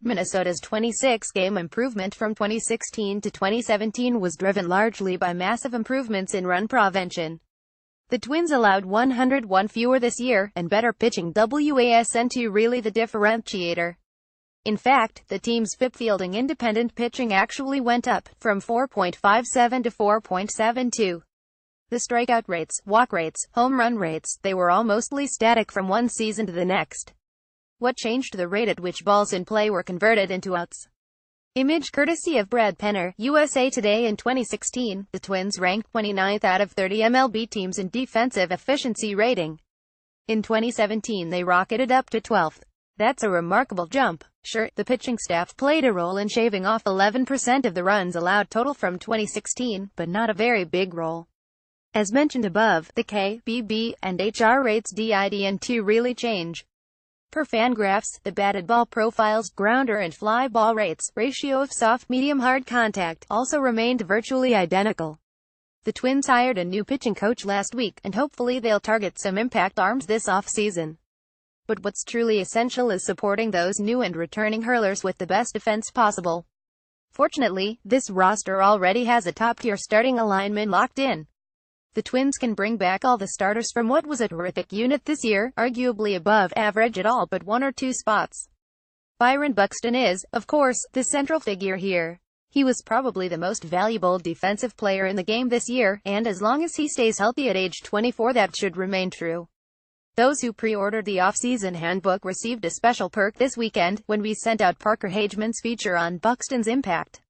Minnesota's 26-game improvement from 2016 to 2017 was driven largely by massive improvements in run prevention. The Twins allowed 101 fewer this year, and better pitching wasn't really the differentiator. In fact, the team's FIP fielding independent pitching actually went up, from 4.57 to 4.72. The strikeout rates, walk rates, home run rates, they were all mostly static from one season to the next. What changed? The rate at which balls in play were converted into outs. Image courtesy of Brad Penner, USA Today. In 2016, the Twins ranked 29th out of 30 MLB teams in defensive efficiency rating. In 2017 they rocketed up to 12th. That's a remarkable jump. Sure, the pitching staff played a role in shaving off 11% of the runs allowed total from 2016, but not a very big role. As mentioned above, the K, BB, and HR rates didn't really change. Per Fangraphs, the batted ball profiles, grounder and fly ball rates, ratio of soft medium hard contact, also remained virtually identical. The Twins hired a new pitching coach last week, and hopefully they'll target some impact arms this offseason. But what's truly essential is supporting those new and returning hurlers with the best defense possible. Fortunately, this roster already has a top-tier starting alignment locked in. The Twins can bring back all the starters from what was a terrific unit this year, arguably above average at all but one or two spots. Byron Buxton is, of course, the central figure here. He was probably the most valuable defensive player in the game this year, and as long as he stays healthy at age 24 that should remain true. Those who pre-ordered the off-season handbook received a special perk this weekend, when we sent out Parker Hageman's feature on Buxton's impact.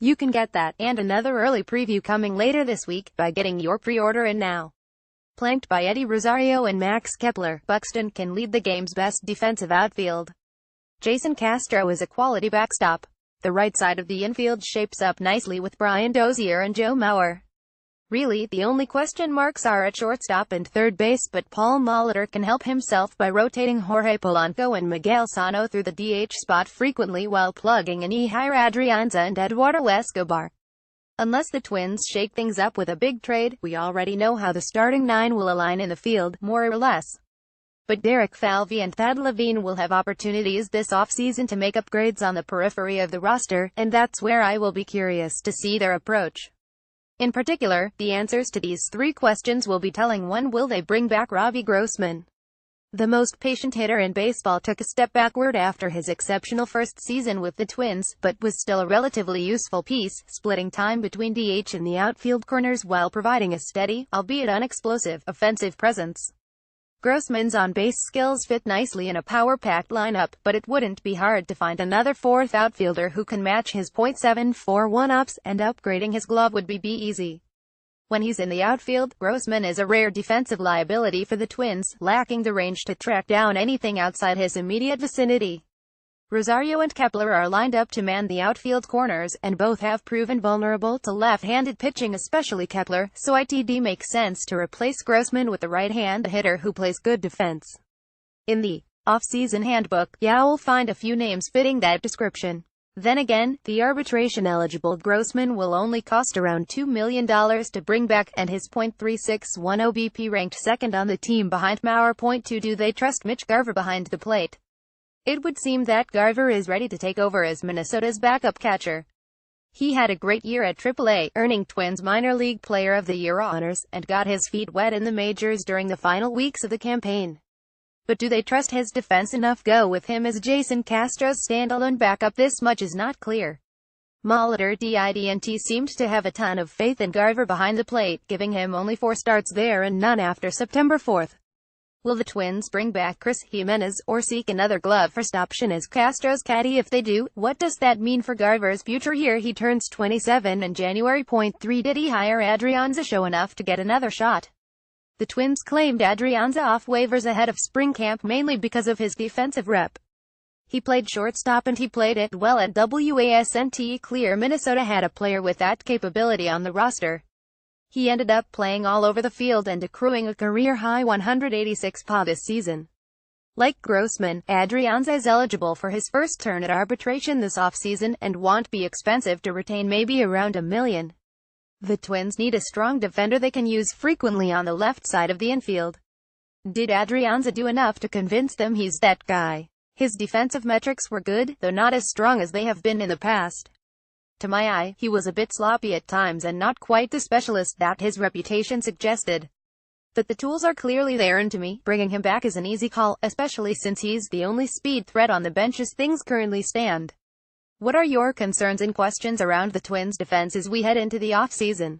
You can get that, and another early preview coming later this week, by getting your pre-order in now. Flanked by Eddie Rosario and Max Kepler, Buxton can lead the game's best defensive outfield. Jason Castro is a quality backstop. The right side of the infield shapes up nicely with Brian Dozier and Joe Mauer. Really, the only question marks are at shortstop and third base, but Paul Molitor can help himself by rotating Jorge Polanco and Miguel Sano through the DH spot frequently while plugging in Ehire Adrianza and Eduardo Escobar. Unless the Twins shake things up with a big trade, we already know how the starting nine will align in the field, more or less. But Derek Falvey and Thad Levine will have opportunities this offseason to make upgrades on the periphery of the roster, and that's where I will be curious to see their approach. In particular, the answers to these three questions will be telling. 1. Will they bring back Robbie Grossman? The most patient hitter in baseball took a step backward after his exceptional first season with the Twins, but was still a relatively useful piece, splitting time between DH and the outfield corners while providing a steady, albeit unexplosive, offensive presence. Grossman's on-base skills fit nicely in a power-packed lineup, but it wouldn't be hard to find another fourth outfielder who can match his .74 one-ups, and upgrading his glove would be easy. When he's in the outfield, Grossman is a rare defensive liability for the Twins, lacking the range to track down anything outside his immediate vicinity. Rosario and Kepler are lined up to man the outfield corners, and both have proven vulnerable to left-handed pitching, especially Kepler, so it'd make sense to replace Grossman with a right-hand hitter who plays good defense. In the off-season handbook, you'll find a few names fitting that description. Then again, the arbitration-eligible Grossman will only cost around $2 million to bring back, and his .361 OBP ranked second on the team behind Mauer. 2. Do they trust Mitch Garver behind the plate? It would seem that Garver is ready to take over as Minnesota's backup catcher. He had a great year at AAA, earning Twins Minor League Player of the Year honors, and got his feet wet in the majors during the final weeks of the campaign. But do they trust his defense enough? Go with him as Jason Castro's standalone backup? This much is not clear. Molitor didn't seemed to have a ton of faith in Garver behind the plate, giving him only 4 starts there and none after September 4th. Will the Twins bring back Chris Jimenez, or seek another glove-first option as Castro's caddy? If they do, what does that mean for Garver's future here? He turns 27 in January. 3. Did Ehire Adrianza show enough to get another shot? The Twins claimed Adrianza off waivers ahead of spring camp mainly because of his defensive rep. He played shortstop and he played it well at WASNT. Clear Minnesota had a player with that capability on the roster. He ended up playing all over the field and accruing a career-high 186 PA this season. Like Grossman, Adrianza is eligible for his first turn at arbitration this offseason, and won't be expensive to retain, maybe around $1 million. The Twins need a strong defender they can use frequently on the left side of the infield. Did Adrianza do enough to convince them he's that guy? His defensive metrics were good, though not as strong as they have been in the past. To my eye, he was a bit sloppy at times and not quite the specialist that his reputation suggested. But the tools are clearly there, and to me, bringing him back is an easy call, especially since he's the only speed threat on the bench as things currently stand. What are your concerns and questions around the Twins' defense as we head into the offseason?